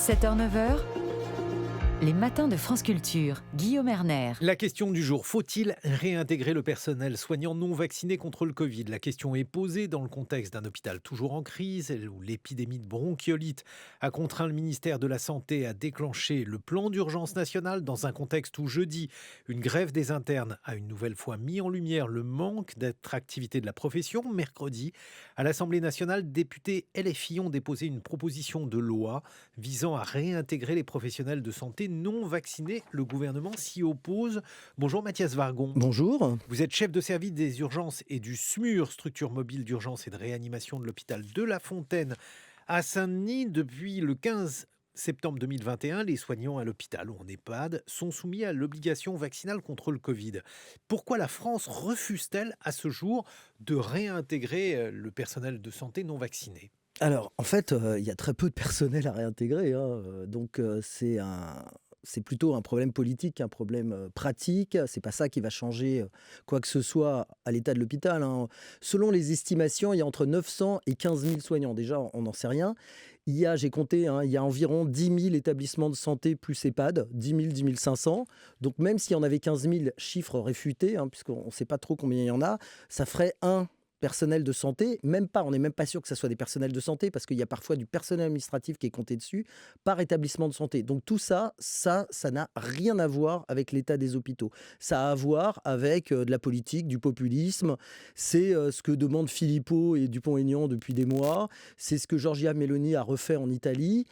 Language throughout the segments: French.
7h-9h, les matins de France Culture. Guillaume Erner. La question du jour, faut-il réintégrer le personnel soignant non vacciné contre le Covid ? La question est posée dans le contexte d'un hôpital toujours en crise, où l'épidémie de bronchiolite a contraint le ministère de la Santé à déclencher le plan d'urgence national dans un contexte où jeudi, une grève des internes a une nouvelle fois mis en lumière le manque d'attractivité de la profession. Mercredi, à l'Assemblée nationale, députés LFI ont déposé une proposition de loi visant à réintégrer les professionnels de santé non vaccinés. Le gouvernement s'y oppose. Bonjour Mathias Wargon. Bonjour. Vous êtes chef de service des urgences et du SMUR, structure mobile d'urgence et de réanimation de l'hôpital de La Fontaine à Saint-Denis. Depuis le 15 septembre 2021, les soignants à l'hôpital ou en EHPAD sont soumis à l'obligation vaccinale contre le Covid. Pourquoi la France refuse-t-elle à ce jour de réintégrer le personnel de santé non vacciné ? Alors, en fait, il y a très peu de personnel à réintégrer, donc c'est plutôt un problème politique, un problème pratique. C'est pas ça qui va changer quoi que ce soit à l'état de l'hôpital. Selon les estimations, il y a entre 900 et 15 000 soignants. Déjà, on n'en sait rien. J'ai compté, il y a environ 10 000 établissements de santé plus EHPAD, 10 000, 10 500. Donc même s'il y en avait 15 000, chiffres réfutés, puisqu'on ne sait pas trop combien il y en a, ça ferait un personnel de santé, on n'est même pas sûr que ce soit des personnels de santé parce qu'il y a parfois du personnel administratif qui est compté dessus par établissement de santé. Donc tout ça n'a rien à voir avec l'état des hôpitaux. Ça a à voir avec de la politique, du populisme. C'est ce que demandent Philippot et Dupont-Aignan depuis des mois. C'est ce que Giorgia Meloni a refait en Italie.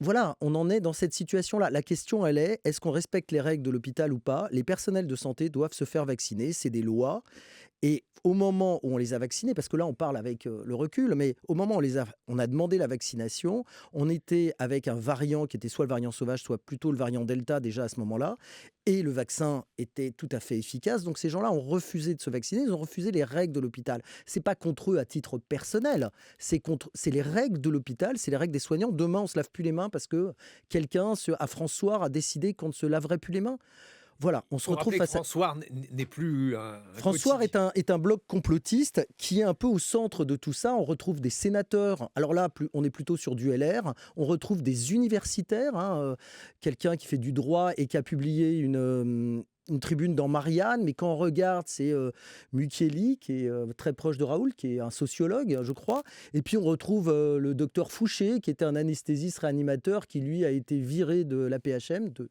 Voilà, on en est dans cette situation-là. La question, elle est, est-ce qu'on respecte les règles de l'hôpital ou pas ? Les personnels de santé doivent se faire vacciner, c'est des lois. Et au moment où on les a vaccinés, parce que là on parle avec le recul, mais au moment où on a demandé la vaccination, on était avec un variant qui était soit le variant sauvage, soit plutôt le variant Delta déjà à ce moment-là, et le vaccin était tout à fait efficace. Donc ces gens-là ont refusé de se vacciner, ils ont refusé les règles de l'hôpital. C'est pas contre eux à titre personnel, c'est les règles de l'hôpital, c'est les règles des soignants. Demain on se lave plus les mains parce que quelqu'un à François a décidé qu'on ne se laverait plus les mains. Voilà, on se retrouve face à... François n'est plus un François est un bloc complotiste qui est un peu au centre de tout ça. On retrouve des sénateurs, alors là, on est plutôt sur du LR. On retrouve des universitaires, quelqu'un qui fait du droit et qui a publié une tribune dans Marianne, mais quand on regarde, c'est Mukieli, qui est très proche de Raoul, qui est un sociologue, je crois. Et puis on retrouve le docteur Fouché, qui était un anesthésiste réanimateur, qui lui a été viré de l'AP-HM. Donc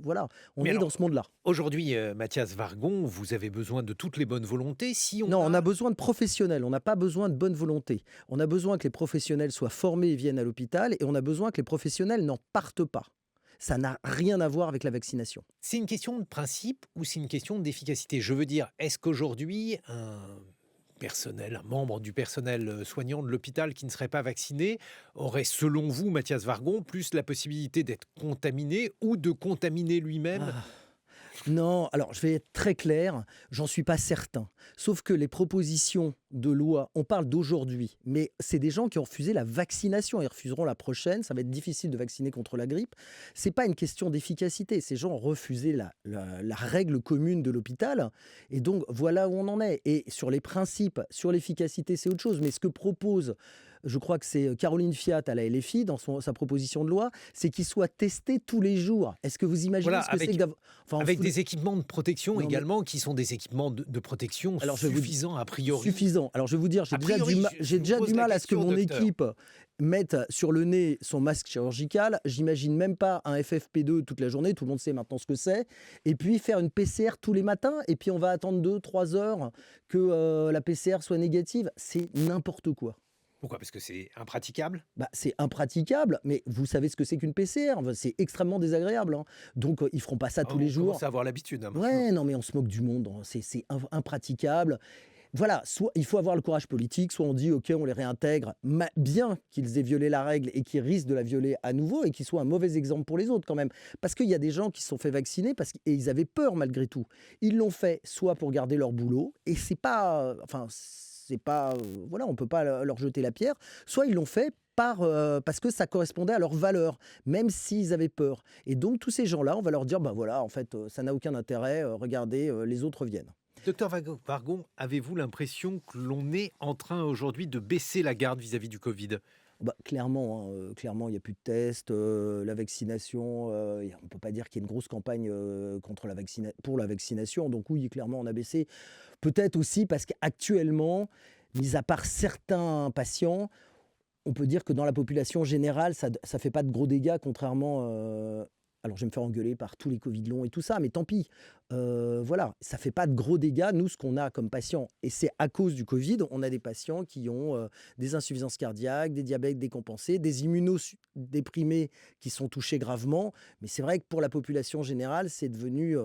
voilà, on est dans ce monde-là. Aujourd'hui, Mathias Wargon, vous avez besoin de toutes les bonnes volontés. On a besoin de professionnels, on n'a pas besoin de bonne volonté. On a besoin que les professionnels soient formés et viennent à l'hôpital, et on a besoin que les professionnels n'en partent pas. Ça n'a rien à voir avec la vaccination. C'est une question de principe ou c'est une question d'efficacité ? Je veux dire, est-ce qu'aujourd'hui, un membre du personnel soignant de l'hôpital qui ne serait pas vacciné aurait, selon vous, Mathias Wargon, plus la possibilité d'être contaminé ou de contaminer lui-même ? Non, alors je vais être très clair, j'en suis pas certain. Sauf que les propositions de loi, on parle d'aujourd'hui, mais c'est des gens qui ont refusé la vaccination. Ils refuseront la prochaine, ça va être difficile de vacciner contre la grippe. C'est pas une question d'efficacité, ces gens ont refusé la règle commune de l'hôpital. Et donc voilà où on en est. Et sur les principes, sur l'efficacité, c'est autre chose. Mais ce que propose, je crois que c'est Caroline Fiat à la LFI, dans sa proposition de loi, c'est qu'ils soient testés tous les jours. Est-ce que vous imaginez ce que c'est que d'avoir... Avec des équipements de protection qui sont des équipements de protection suffisants a priori. Suffisants. Alors je vais vous dire, j'ai déjà du mal à ce que mon équipe mette sur le nez son masque chirurgical. J'imagine même pas un FFP2 toute la journée, tout le monde sait maintenant ce que c'est. Et puis faire une PCR tous les matins, et puis on va attendre 2-3 heures que la PCR soit négative. C'est n'importe quoi. Pourquoi ? Parce que c'est impraticable ? C'est impraticable, mais vous savez ce que c'est qu'une PCR. C'est extrêmement désagréable. Donc, ils ne feront pas ça tous les jours. On commence à avoir l'habitude. Ouais, non, mais on se moque du monde. C'est impraticable. Voilà, soit il faut avoir le courage politique, soit on dit, OK, on les réintègre, bien qu'ils aient violé la règle et qu'ils risquent de la violer à nouveau et qu'ils soient un mauvais exemple pour les autres quand même. Parce qu'il y a des gens qui se sont fait vacciner et ils avaient peur malgré tout. Ils l'ont fait soit pour garder leur boulot, et c'est pas... voilà, on ne peut pas leur jeter la pierre. Soit ils l'ont fait parce que ça correspondait à leurs valeurs, même s'ils avaient peur. Et donc, tous ces gens-là, on va leur dire, voilà, en fait, ça n'a aucun intérêt, regardez, les autres viennent. Docteur Wargon, avez-vous l'impression que l'on est en train aujourd'hui de baisser la garde vis-à-vis du Covid ? Bah, clairement, hein, clairement, il y a plus de tests, la vaccination, on peut pas dire qu'il y ait une grosse campagne, contre pour la vaccination, donc oui, clairement, on a baissé. Peut-être aussi parce qu'actuellement, mis à part certains patients, on peut dire que dans la population générale, ça fait pas de gros dégâts contrairement, alors je vais me faire engueuler par tous les covid longs et tout ça, mais tant pis. Voilà, ça fait pas de gros dégâts. Nous, ce qu'on a comme patients et c'est à cause du covid, on a des patients qui ont, des insuffisances cardiaques, des diabètes décompensés, des déprimés qui sont touchés gravement. Mais c'est vrai que pour la population générale, c'est devenu,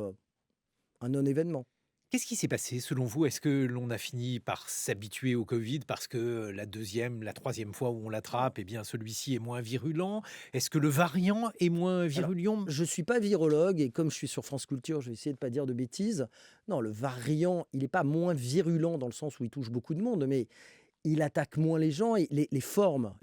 un non-événement. Qu'est-ce qui s'est passé selon vous? Est-ce que l'on a fini par s'habituer au Covid parce que la deuxième, la troisième fois où on l'attrape, eh bien celui-ci est moins virulent? Est-ce que le variant est moins Alors, virulent? je suis pas virologue et comme je suis sur France Culture, je vais essayer de pas dire de bêtises. Non, le variant, il est pas moins virulent dans le sens où il touche beaucoup de monde, mais il attaque moins les gens et les formes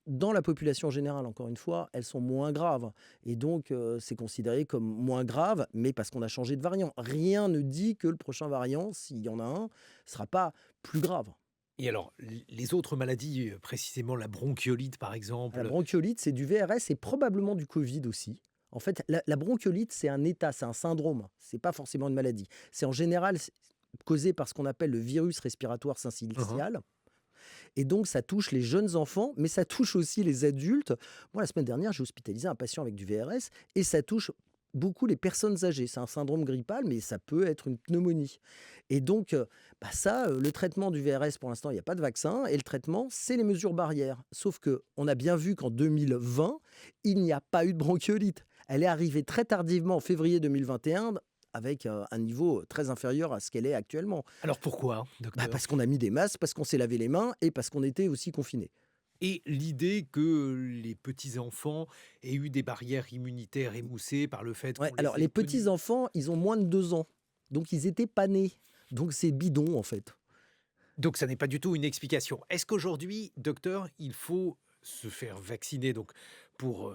dans la population générale, encore une fois, elles sont moins graves et donc c'est considéré comme moins grave, mais parce qu'on a changé de variant. Rien ne dit que le prochain variant, s'il y en a un, sera pas plus grave. Et alors, les autres maladies, précisément la bronchiolite par La exemple. bronchiolite, c'est du VRS et probablement du Covid aussi. En fait, la bronchiolite, c'est un état, c'est un syndrome, c'est pas forcément une maladie. C'est en général causé par ce qu'on appelle le virus respiratoire Uhum. syncytial. Et donc, ça touche les jeunes enfants, mais ça touche aussi les adultes. Moi, la semaine dernière, j'ai hospitalisé un patient avec du VRS et ça touche beaucoup les personnes âgées. C'est un syndrome grippal, mais ça peut être une pneumonie. Et donc, le traitement du VRS, pour l'instant, il n'y a pas de vaccin. Et le traitement, c'est les mesures barrières. Sauf que on a bien vu qu'en 2020, il n'y a pas eu de bronchiolite. Elle est arrivée très tardivement en février 2021 avec un niveau très inférieur à ce qu'elle est actuellement. Alors pourquoi, Bah, docteur? parce qu'on a mis des masques, parce qu'on s'est lavé les mains et parce qu'on était aussi confinés. Et l'idée que les petits-enfants aient eu des barrières immunitaires émoussées par le fait Ouais, qu'on alors les ait les tenus. petits-enfants, ils ont moins de 2 ans, donc ils étaient pas nés. Donc c'est bidon, en fait. Donc ça n'est pas du tout une explication. Est-ce qu'aujourd'hui, docteur, il faut se faire vacciner donc pour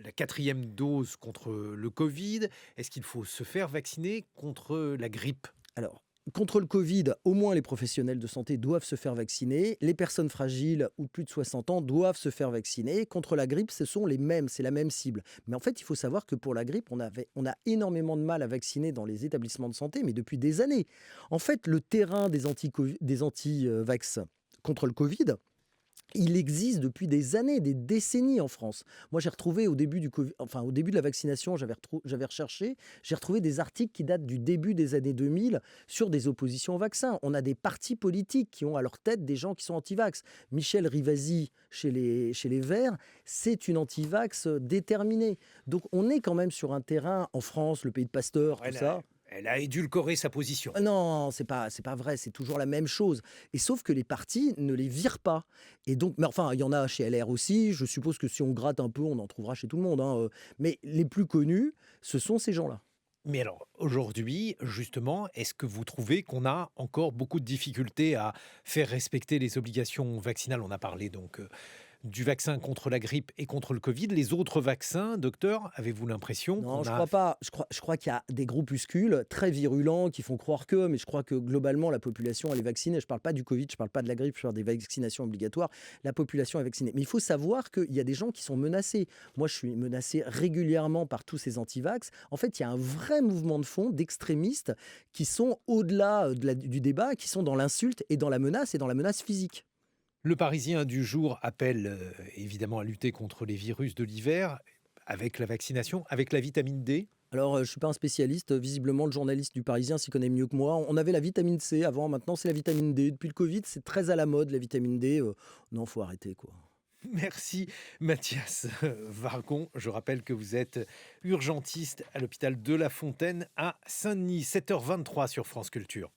la quatrième dose contre le Covid? Est-ce qu'il faut se faire vacciner contre la grippe? Alors, contre le Covid, au moins les professionnels de santé doivent se faire vacciner. Les personnes fragiles ou plus de 60 ans doivent se faire vacciner. Contre la grippe, ce sont les mêmes, c'est la même cible. Mais en fait, il faut savoir que pour la grippe, on a énormément de mal à vacciner dans les établissements de santé, mais depuis des années. En fait, le terrain des anti-vax contre le Covid, il existe depuis des années, des décennies en France. Moi, j'ai retrouvé au début du Covid, enfin au début de la vaccination, j'avais recherché, j'ai retrouvé des articles qui datent du début des années 2000 sur des oppositions au vaccin. On a des partis politiques qui ont à leur tête des gens qui sont anti-vax. Michel Rivasi, chez les Verts, c'est une anti-vax déterminée. Donc, on est quand même sur un terrain, en France, le pays de Pasteur, tout ça. Elle a édulcoré sa position. Non, c'est pas vrai, c'est toujours la même chose. Et sauf que les partis ne les virent pas. Et donc, mais enfin, il y en a chez LR aussi. Je suppose que si on gratte un peu, on en trouvera chez tout le monde, hein. Mais les plus connus, ce sont ces gens-là. Mais alors, aujourd'hui, justement, est-ce que vous trouvez qu'on a encore beaucoup de difficultés à faire respecter les obligations vaccinales? On a parlé donc du vaccin contre la grippe et contre le Covid. Les autres vaccins, docteur, avez-vous l'impression Non, qu'on je a... crois pas. Je crois qu'il y a des groupuscules très virulents qui font croire que, mais je crois que globalement, la population, elle est vaccinée. Je parle pas du Covid, je parle pas de la grippe, je parle des vaccinations obligatoires. La population est vaccinée. Mais il faut savoir qu'il y a des gens qui sont menacés. Moi, je suis menacé régulièrement par tous ces antivax. En fait, il y a un vrai mouvement de fond d'extrémistes qui sont au-delà du débat, qui sont dans l'insulte et dans la menace physique. Le Parisien du jour appelle évidemment à lutter contre les virus de l'hiver avec la vaccination, avec la vitamine D. Alors, je suis pas un spécialiste. Visiblement, le journaliste du Parisien s'y connaît mieux que moi. On avait la vitamine C avant, maintenant c'est la vitamine D. Depuis le Covid, c'est très à la mode, la vitamine D. Non, faut arrêter, quoi. Merci Mathias Vargon. Je rappelle que vous êtes urgentiste à l'hôpital de La Fontaine à Saint-Denis, 7h23 sur France Culture.